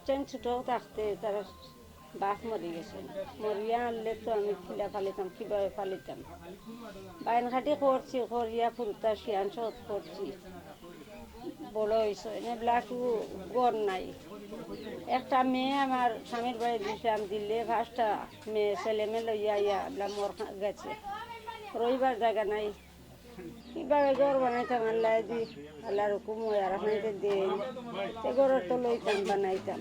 Time ছোটো থাকতে তারা বাপ মরে গেছে, মরিয়া আনলে তো আমি খিলা ফালিতাম, কীভাবে ফালিতাম। বাইন খাটি করছি, করিয়া ফুরুতা শিয়ান সত করছি, বড় হয়েছে এনেবিলাকু গড় নাই। একটা মেয়ে আমার স্বামীর বাড়ি দিলাম, দিলে ফার্স্টটা মেয়ে ছেলে মেয়ে লইয়া ইয়া মোর গেছে, রইবার জায়গা নাই। কিভাবে গড় বানাইতাম আল্লাহ দি, আল্লাহর হুকুম হয় আর আপনাদের দেন, সে গড়ের তো লইতাম বানাইতাম।